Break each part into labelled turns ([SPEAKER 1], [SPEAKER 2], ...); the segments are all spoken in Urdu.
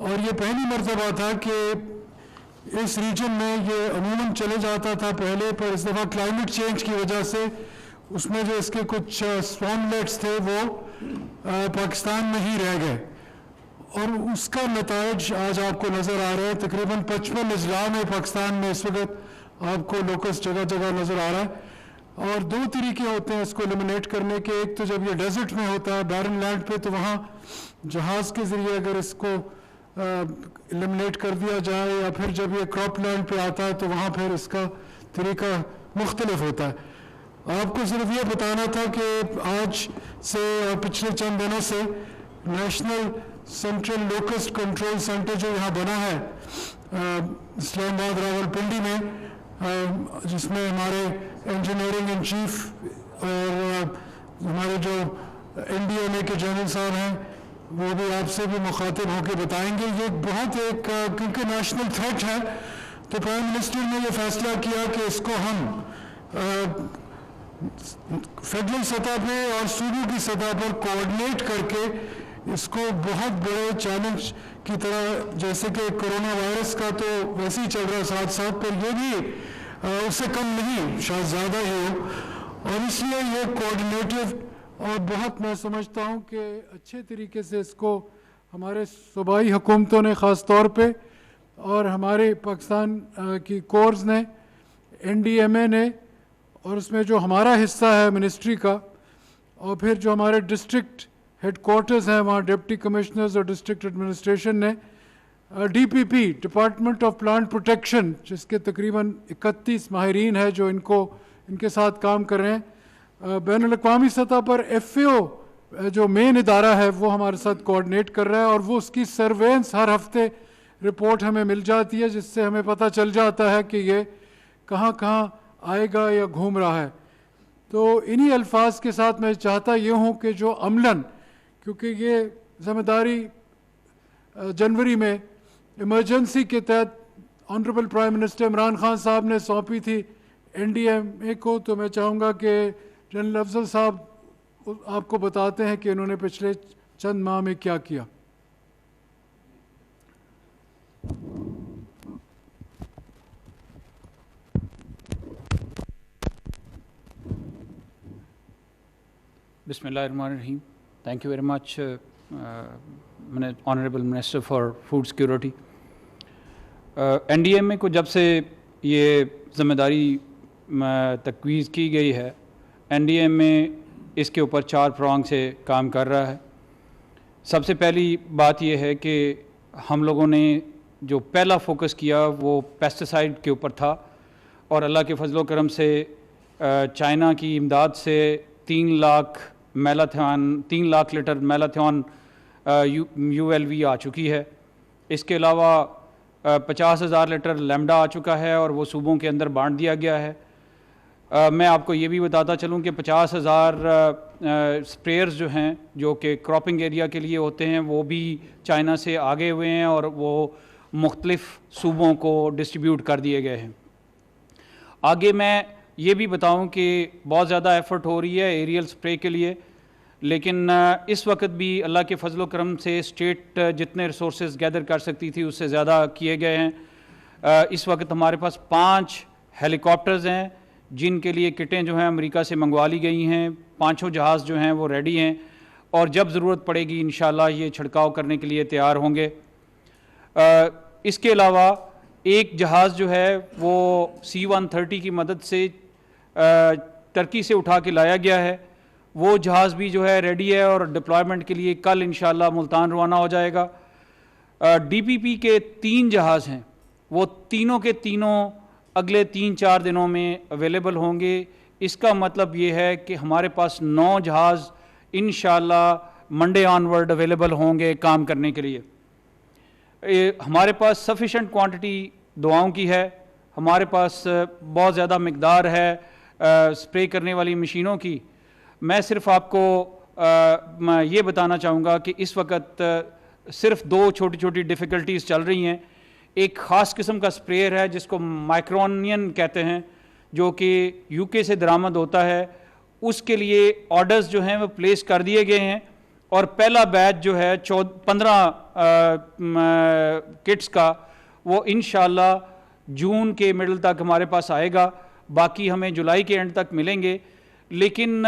[SPEAKER 1] اور یہ پہلی مرتبہ تھا کہ اس ریجن میں یہ عموماً چلے جاتا تھا پہلے، پر اس دفعہ کلائمیٹ چینج کی وجہ سے اس میں جو اس کے کچھ سواملیٹس تھے وہ پاکستان میں ہی رہ گئے، اور اس کا نتائج آج آپ کو نظر آ رہا ہے۔ تقریباً 55 اضلاع میں پاکستان میں اس وقت آپ کو لوکس جگہ جگہ نظر آ رہا ہے، اور دو طریقے ہوتے ہیں اس کو ایلیمنیٹ کرنے کے۔ ایک تو جب یہ ڈیزرٹ میں ہوتا ہے، بیرن لینڈ پہ، تو وہاں جہاز کے ذریعے اگر اس کو ایلیمنیٹ کر دیا جائے، یا پھر جب یہ کراپ لینڈ پہ آتا ہے تو وہاں پھر اس کا طریقہ مختلف ہوتا ہے۔ آپ کو صرف یہ بتانا تھا کہ آج سے پچھلے چند دنوں سے national central locust control centre جو یہاں بنا ہے اسلام آباد راولپنڈی میں، جس میں ہمارے انجینئرنگ ان چیف اور ہمارے جو NDMA کے جنرل صاحب ہیں وہ بھی آپ سے بھی مخاطب ہو کے بتائیں گے۔ یہ بہت ایک کیونکہ نیشنل تھریٹ ہے، تو پرائم منسٹر نے یہ فیصلہ کیا کہ اس کو ہم فیڈرل سطح پہ اور صوبوں کی سطح پر کوآرڈینیٹ کر کے اس کو بہت بڑے چیلنج کی طرح، جیسے کہ کرونا وائرس کا تو ویسے ہی چل رہا ہے ساتھ ساتھ، پر یہ بھی اس سے کم نہیں، شاید زیادہ ہی ہو، اور اس لیے یہ کوآرڈینیٹو اور بہت میں سمجھتا ہوں کہ اچھے طریقے سے اس کو ہمارے صوبائی حکومتوں نے خاص طور پہ، اور ہمارے پاکستان کی کورز نے، NDMA نے، اور اس میں جو ہمارا حصہ ہے منسٹری کا، اور پھر جو ہمارے ڈسٹرکٹ ہیڈ کوارٹرز ہیں وہاں ڈپٹی کمشنرز اور ڈسٹرکٹ ایڈمنسٹریشن نے، DPP department of plant protection, جس کے تقریباً 31 ماہرین ہیں جو ان کے ساتھ کام کر رہے ہیں، بین الاقوامی سطح پر FAO جو مین ادارہ ہے وہ ہمارے ساتھ کوآرڈینیٹ کر رہا ہے، اور وہ اس کی سروینس ہر ہفتے رپورٹ ہمیں مل جاتی ہے، جس سے ہمیں پتہ چل جاتا ہے کہ یہ کہاں کہاں آئے گا یا گھوم رہا ہے۔ تو انہی الفاظ کے ساتھ میں چاہتا یہ ہوں کہ جو عملاً، کیونکہ یہ ذمہ داری جنوری میں ایمرجنسی کے تحت honourable prime minister Imran Khan صاحب نے سونپی تھی NDMA کو، تو میں چاہوں گا کہ جنرل افضل صاحب آپ کو بتاتے ہیں کہ انہوں نے پچھلے چند ماہ میں کیا کیا۔
[SPEAKER 2] بسم اللہ الرحمن الرحیم۔ Thank you very much honourable minister for food security. NDMA کو جب سے یہ ذمہ داری تجویز کی گئی ہے، NDMA اس کے اوپر 4 پرانگ سے کام کر رہا ہے۔ سب سے پہلی بات یہ ہے کہ ہم لوگوں نے جو پہلا فوکس کیا وہ پیسٹیسائڈ کے اوپر تھا، اور اللہ کے فضل و کرم سے چائنا کی امداد سے 3 لاکھ لیٹر میلاتھیون ULV آ چکی ہے۔ اس کے علاوہ 50,000 لیٹر لیمڈا آ چکا ہے، اور وہ صوبوں کے اندر بانٹ دیا گیا ہے۔ میں آپ کو یہ بھی بتاتا چلوں کہ 50,000 اسپریئرز جو ہیں جو کہ کراپنگ ایریا کے لیے ہوتے ہیں، وہ بھی چائنا سے آگے ہوئے ہیں، اور وہ مختلف صوبوں کو ڈسٹریبیوٹ کر دیے گئے ہیں۔ آگے میں یہ بھی بتاؤں کہ بہت زیادہ ایفرٹ ہو رہی ہے ایریل سپرے کے لیے، لیکن اس وقت بھی اللہ کے فضل و کرم سے اسٹیٹ جتنے ریسورسز گیدر کر سکتی تھی اس سے زیادہ کیے گئے ہیں۔ اس وقت ہمارے پاس 5 ہیلی کاپٹرز ہیں جن کے لیے کٹیں جو ہیں امریکہ سے منگوا لی گئی ہیں، 5 جہاز جو ہیں وہ ریڈی ہیں، اور جب ضرورت پڑے گی انشاءاللہ یہ چھڑکاؤ کرنے کے لیے تیار ہوں گے۔ اس کے علاوہ ایک جہاز جو ہے وہ C-130 کی مدد سے ترکی سے اٹھا کے لایا گیا ہے، وہ جہاز بھی جو ہے ریڈی ہے، اور ڈپلائمنٹ کے لیے کل انشاءاللہ ملتان روانہ ہو جائے گا۔ DPP کے 3 جہاز ہیں، وہ تینوں کے تینوں اگلے 3-4 دنوں میں اویلیبل ہوں گے۔ اس کا مطلب یہ ہے کہ ہمارے پاس 9 جہاز انشاءاللہ منڈے آنورڈ اویلیبل ہوں گے کام کرنے کے لیے۔ ہمارے پاس سفیشینٹ کوانٹٹی دواؤں کی ہے، ہمارے پاس بہت زیادہ مقدار ہے سپرے کرنے والی مشینوں کی۔ میں صرف آپ کو یہ بتانا چاہوں گا کہ اس وقت صرف 2 چھوٹی چھوٹی ڈیفیکلٹیز چل رہی ہیں۔ ایک خاص قسم کا سپریئر ہے جس کو مائکرونین کہتے ہیں، جو کہ UK سے درآمد ہوتا ہے، اس کے لیے آرڈرز جو ہیں وہ پلیس کر دیے گئے ہیں، اور پہلا بیچ جو ہے 15 کٹس کا وہ انشاءاللہ جون کے مڈل تک ہمارے پاس آئے گا، باقی ہمیں جولائی کے اینڈ تک ملیں گے. لیکن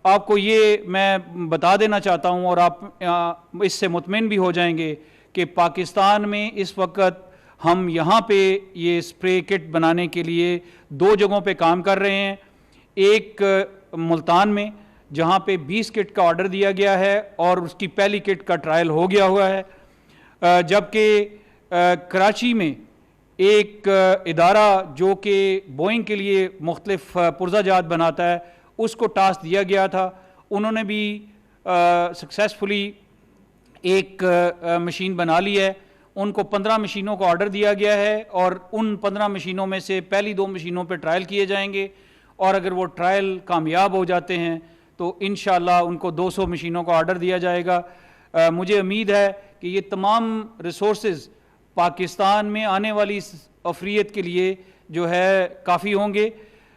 [SPEAKER 2] آپ کو یہ میں بتا دینا چاہتا ہوں اور آپ اس سے مطمئن بھی ہو جائیں گے کہ پاکستان میں اس وقت ہم یہاں پہ یہ اسپرے کٹ بنانے کے لیے 2 جگہوں پہ کام کر رہے ہیں. ایک ملتان میں جہاں پہ 20 کٹ کا آرڈر دیا گیا ہے اور اس کی پہلی کٹ کا ٹرائل ہو گیا ہوا ہے، جبکہ کراچی میں ایک ادارہ جو کہ بوئنگ کے لیے مختلف پرزہ جات بناتا ہے اس کو ٹاسک دیا گیا تھا. انہوں نے بھی سکسیسفلی ایک مشین بنا لی ہے. ان کو 15 مشینوں کو آرڈر دیا گیا ہے اور ان 15 مشینوں میں سے پہلی 2 مشینوں پہ ٹرائل کیے جائیں گے، اور اگر وہ ٹرائل کامیاب ہو جاتے ہیں تو انشاءاللہ ان کو 200 مشینوں کا آرڈر دیا جائے گا. مجھے امید ہے کہ یہ تمام ریسورسز پاکستان میں آنے والی افریت کے لیے جو ہے کافی ہوں گے.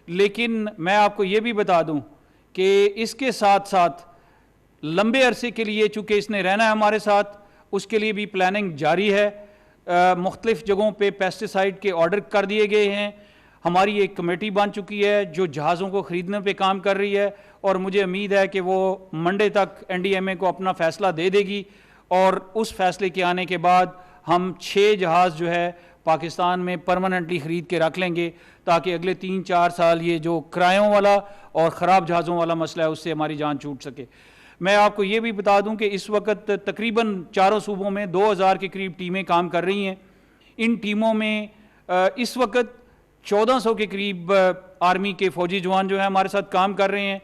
[SPEAKER 2] لیکن میں آپ کو یہ بھی بتا دوں کہ اس کے ساتھ ساتھ لمبے عرصے کے لیے چونکہ اس نے رہنا ہے ہمارے ساتھ، اس کے لیے بھی پلاننگ جاری ہے. مختلف جگہوں پہ پیسٹیسائڈ کے آرڈر کر دیے گئے ہیں. ہماری ایک کمیٹی بن چکی ہے جو جہازوں کو خریدنے پہ کام کر رہی ہے، اور مجھے امید ہے کہ وہ منڈے تک NDMA کو اپنا فیصلہ دے دے گی، اور اس فیصلے کے آنے کے بعد ہم 6 جہاز جو ہے پاکستان میں پرماننٹلی خرید کے رکھ لیں گے تاکہ اگلے 3-4 سال یہ جو کرایوں والا اور خراب جہازوں والا مسئلہ ہے اس سے ہماری جان چھوٹ سکے. میں آپ کو یہ بھی بتا دوں کہ اس وقت تقریباً 4 صوبوں میں 2000 کے قریب ٹیمیں کام کر رہی ہیں. ان ٹیموں میں اس وقت 1400 کے قریب آرمی کے فوجی جوان جو ہیں ہمارے ساتھ کام کر رہے ہیں،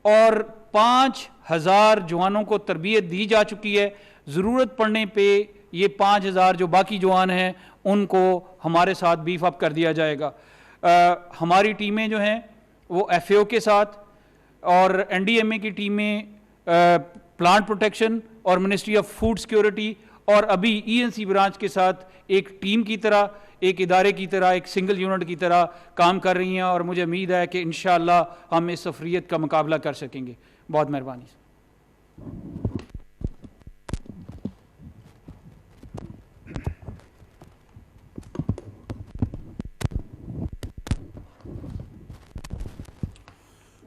[SPEAKER 2] اور 5000 جوانوں کو تربیت دی جا چکی ہے. ضرورت پڑنے پہ یہ 5000 جو باقی جوان ہیں ان کو ہمارے ساتھ بیف اپ کر دیا جائے گا. ہماری ٹیمیں جو ہیں وہ FAO کے ساتھ اور NDMA کی ٹیمیں پلانٹ پروٹیکشن اور منسٹری آف فوڈ سیکورٹی اور ابھی ENC برانچ کے ساتھ ایک ٹیم کی طرح، ایک ادارے کی طرح، ایک سنگل یونٹ کی طرح کام کر رہی ہیں، اور مجھے امید ہے کہ انشاءاللہ ہم اس افریت کا مقابلہ کر سکیں گے. بہت مہربانی.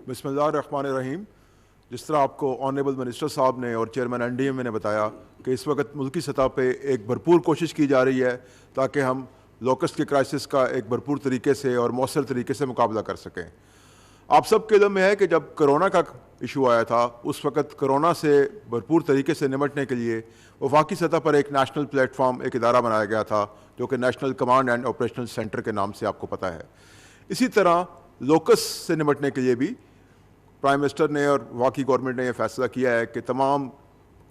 [SPEAKER 3] بسم اللہ الرحمن الرحیم. جس طرح آپ کو آنریبل منسٹر صاحب نے اور چیئرمین NDMA نے بتایا کہ اس وقت ملکی سطح پہ ایک بھرپور کوشش کی جا رہی ہے تاکہ ہم لوکسٹ کے کرائسس کا ایک بھرپور طریقے سے اور مؤثر طریقے سے مقابلہ کر سکیں. آپ سب کے علم میں ہے کہ جب کرونا کا ایشو آیا تھا اس وقت کرونا سے بھرپور طریقے سے نمٹنے کے لیے وفاقی سطح پر ایک نیشنل پلیٹ فارم، ایک ادارہ بنایا گیا تھا جو کہ national command and operational centre کے نام سے آپ کو پتہ ہے. اسی طرح لوکس سے نمٹنے کے لیے بھی پرائم منسٹر نے اور وفاقی گورنمنٹ نے یہ فیصلہ کیا ہے کہ تمام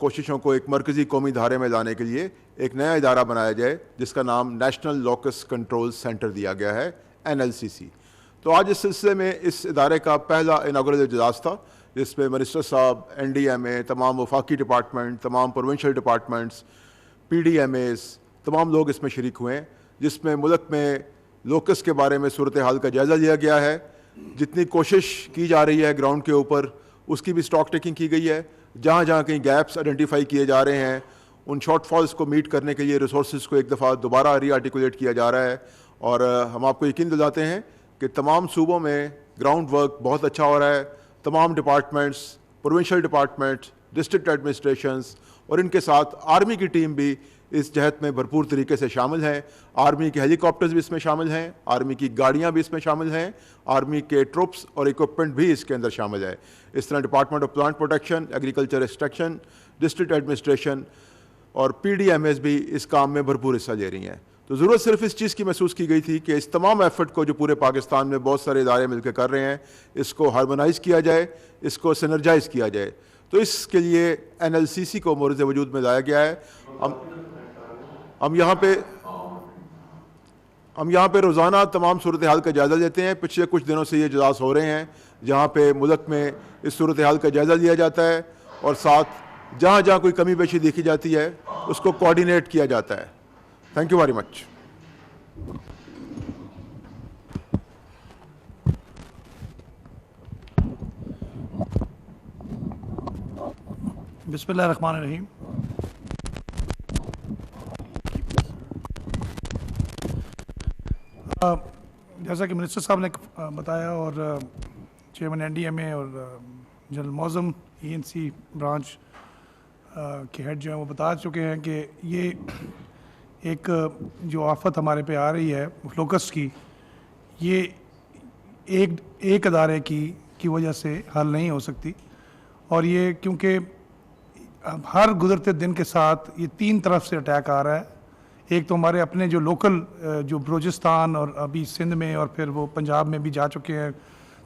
[SPEAKER 3] کوششوں کو ایک مرکزی قومی دھارے میں لانے کے لیے ایک نیا ادارہ بنایا جائے جس کا نام نیشنل لوکس کنٹرول سینٹر دیا گیا ہے، NLCC. تو آج اس سلسلے میں اس ادارے کا پہلا اناگورل اجلاس تھا جس میں منسٹر صاحب، NDMA، تمام وفاقی ڈپارٹمنٹ، تمام پروونشل ڈپارٹمنٹس، PDMAs، تمام لوگ اس میں شریک ہوئے ہیں، جس میں ملک میں لوکس کے بارے میں صورتحال کا جائزہ لیا گیا ہے. جتنی کوشش کی جا رہی ہے گراؤنڈ کے اوپر اس کی بھی اسٹاک ٹیکنگ کی گئی ہے. جہاں جہاں کہیں گیپس آئیڈینٹیفائی کیے جا رہے ہیں ان شارٹ فالز کو میٹ کرنے کے لیے ریسورسز کو ایک دفعہ دوبارہ ری آرٹیکولیٹ کیا جا رہا ہے. اور ہم آپ کو یقین دلاتے ہیں کہ تمام صوبوں میں گراؤنڈ ورک بہت اچھا ہو رہا ہے. تمام ڈپارٹمنٹس، پروونشل ڈپارٹمنٹس، ڈسٹرکٹ ایڈمنسٹریشنز اور ان کے ساتھ آرمی کی ٹیم بھی اس جہت میں بھرپور طریقے سے شامل ہیں. آرمی کے ہیلی کاپٹرز بھی اس میں شامل ہیں، آرمی کی گاڑیاں بھی اس میں شامل ہیں، آرمی کے ٹروپس اور اکوپمنٹ بھی اس کے اندر شامل ہے. اس طرح department of plant protection, agriculture extraction, district administration اور PDMAs بھی اس کام میں بھرپور حصہ لے رہی ہیں. تو ضرورت صرف اس چیز کی محسوس کی گئی تھی کہ اس تمام ایفرٹ کو جو پورے پاکستان میں بہت سارے ادارے مل کے کر رہے ہیں اس کو ہارمونائز کیا جائے، اس کو سینرجائز کیا جائے. تو اس کے لیے NLCC کو مورد وجود میں لایا گیا ہے. ہم یہاں پہ روزانہ تمام صورتحال کا جائزہ لیتے ہیں. پچھلے کچھ دنوں سے یہ اجلاس ہو رہے ہیں جہاں پہ ملک میں اس صورتحال کا جائزہ لیا جاتا ہے اور ساتھ جہاں جہاں کوئی کمی بیشی دیکھی جاتی ہے اس کو کوآرڈینیٹ کیا جاتا ہے. Thank you very much.
[SPEAKER 4] بسم اللہ الرحمن الرحیم. جیسا کہ منسٹر صاحب نے بتایا اور چیئرمین NDMA اور جنرل معظم ENC برانچ کے ہیڈ جو ہیں وہ بتا چکے ہیں کہ یہ ایک جو آفت ہمارے پہ آ رہی ہے لوکسٹ کی، یہ ایک ادارے کی وجہ سے حل نہیں ہو سکتی. اور یہ کیونکہ ہر گزرتے دن کے ساتھ یہ 3 طرف سے اٹیک آ رہا ہے. ایک تو ہمارے اپنے جو لوکل جو بلوچستان اور ابھی سندھ میں اور پھر وہ پنجاب میں بھی جا چکے ہیں،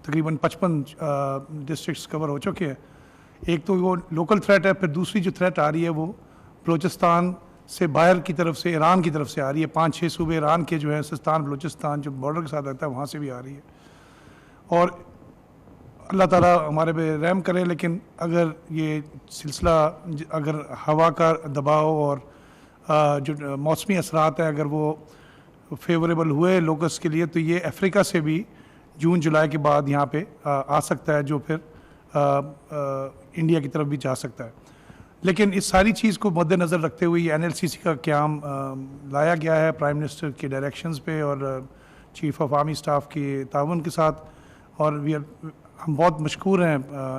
[SPEAKER 4] تقریباً 55 ڈسٹرکٹس کور ہو چکے ہیں. ایک تو وہ لوکل تھریٹ ہے، پھر دوسری جو تھریٹ آ رہی ہے وہ بلوچستان سے باہر کی طرف سے، ایران کی طرف سے آ رہی ہے. 5-6 صوبے ایران کے جو ہیں، سستان بلوچستان جو بارڈر کے ساتھ رہتا ہے وہاں سے بھی آ رہی ہے. اور اللہ تعالیٰ ہمارے پہ رحم کرے، لیکن اگر یہ سلسلہ اگر ہوا کا دباؤ اور جو موسمی اثرات ہیں اگر وہ فیوریبل ہوئے لوکس کے لیے تو یہ افریقہ سے بھی جون جولائی کے بعد یہاں پہ آ سکتا ہے، جو پھر انڈیا کی طرف بھی جا سکتا ہے. لیکن اس ساری چیز کو مد نظر رکھتے ہوئے یہ NLCC کا قیام لایا گیا ہے پرائم منسٹر کے ڈائریکشنز پہ اور چیف آف آرمی اسٹاف کے تعاون کے ساتھ. اور ہم بہت مشکور ہیں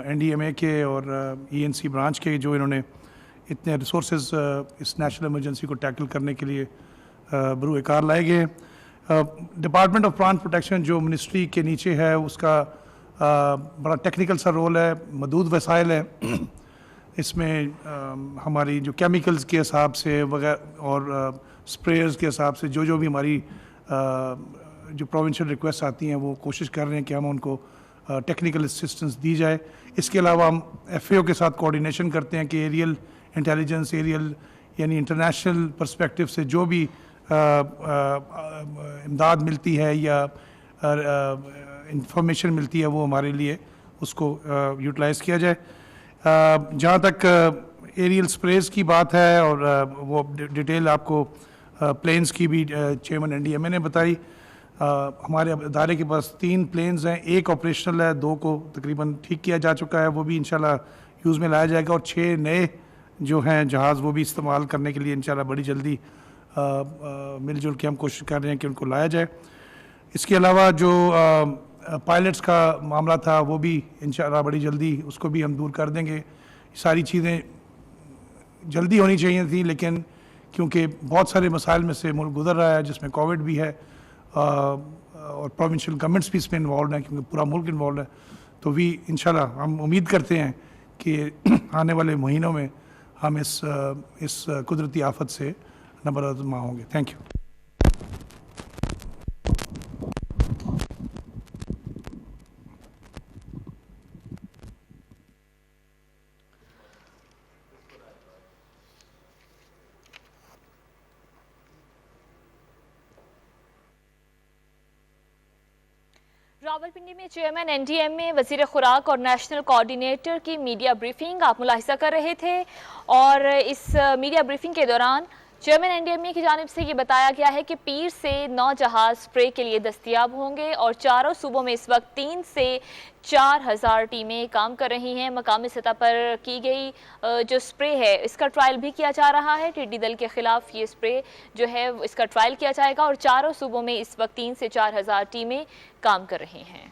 [SPEAKER 4] NDMA کے اور ENC برانچ کے جو انہوں نے اتنے ریسورسز اس نیشنل ایمرجنسی کو ٹیکل کرنے کے لیے بروئے کار لائے گئے. ڈپارٹمنٹ آف پلانٹ پروٹیکشن جو منسٹری کے نیچے ہے اس کا بڑا ٹیکنیکل سا رول ہے، محدود وسائل ہے. اس میں ہماری جو کیمیکلز کے حساب سے وغیرہ اور اسپریئرز کے حساب سے جو بھی ہماری جو پروونشل ریکویسٹ آتی ہیں وہ کوشش کر رہے ہیں کہ ہم ان کو ٹیکنیکل اسسٹنس دی جائے. اس کے علاوہ ہم FAO کے ساتھ کوآرڈینیشن کرتے ہیں کہ ایریل انٹیلیجنس، ایریل یعنی انٹرنیشنل پرسپیکٹو سے جو بھی امداد ملتی ہے یا انفارمیشن ملتی ہے وہ ہمارے لیے اس کو یوٹیلائز کیا جائے. جہاں تک ایریل سپریز کی بات ہے اور وہ ڈیٹیل آپ کو پلینز کی بھی چیئرمین NDMA نے بتائی. ہمارے ادارے کے پاس 3 پلینز ہیں، ایک آپریشنل ہے، 2 کو تقریباً ٹھیک کیا جا چکا ہے، وہ بھی انشاءاللہ یوز میں لایا جائے گا. اور 6 نئے جو ہیں جہاز وہ بھی استعمال کرنے کے لیے انشاءاللہ بڑی جلدی مل جل کے ہم کوشش کر رہے ہیں کہ ان کو لایا جائے. اس کے علاوہ جو پائلٹس کا معاملہ تھا وہ بھی انشاءاللہ بڑی جلدی اس کو بھی ہم دور کر دیں گے. ساری چیزیں جلدی ہونی چاہیے تھیں، لیکن کیونکہ بہت سارے مسائل میں سے ملک گزر رہا ہے جس میں کووڈ بھی ہے اور پروونشل گورنمنٹس بھی اس میں انوالوڈ ہیں کیونکہ پورا ملک انوالوڈ ہے، تو بھی انشاءاللہ ہم امید کرتے ہیں کہ آنے والے مہینوں میں ہم اس قدرتی آفت سے نبرد ہوں گے. Thank you.
[SPEAKER 5] راولپنڈی میں چیئرمین NDMA وزیر خوراک اور نیشنل کوآرڈینیٹر کی میڈیا بریفنگ آپ ملاحظہ کر رہے تھے. اور اس میڈیا بریفنگ کے دوران چیئرمین NDMA کی جانب سے یہ بتایا گیا ہے کہ پیر سے 9 جہاز اسپرے کے لیے دستیاب ہوں گے اور چاروں صوبوں میں اس وقت 3 سے 4,000 ٹیمیں کام کر رہی ہیں. مقامی سطح پر کی گئی جو اسپرے ہے اس کا ٹرائل بھی کیا جا رہا ہے. ٹڈی دل کے خلاف یہ اسپرے جو ہے اس کا ٹرائل کیا جائے گا اور چاروں صوبوں میں اس وقت 3 سے 4,000 ٹیمیں کام کر رہی ہیں.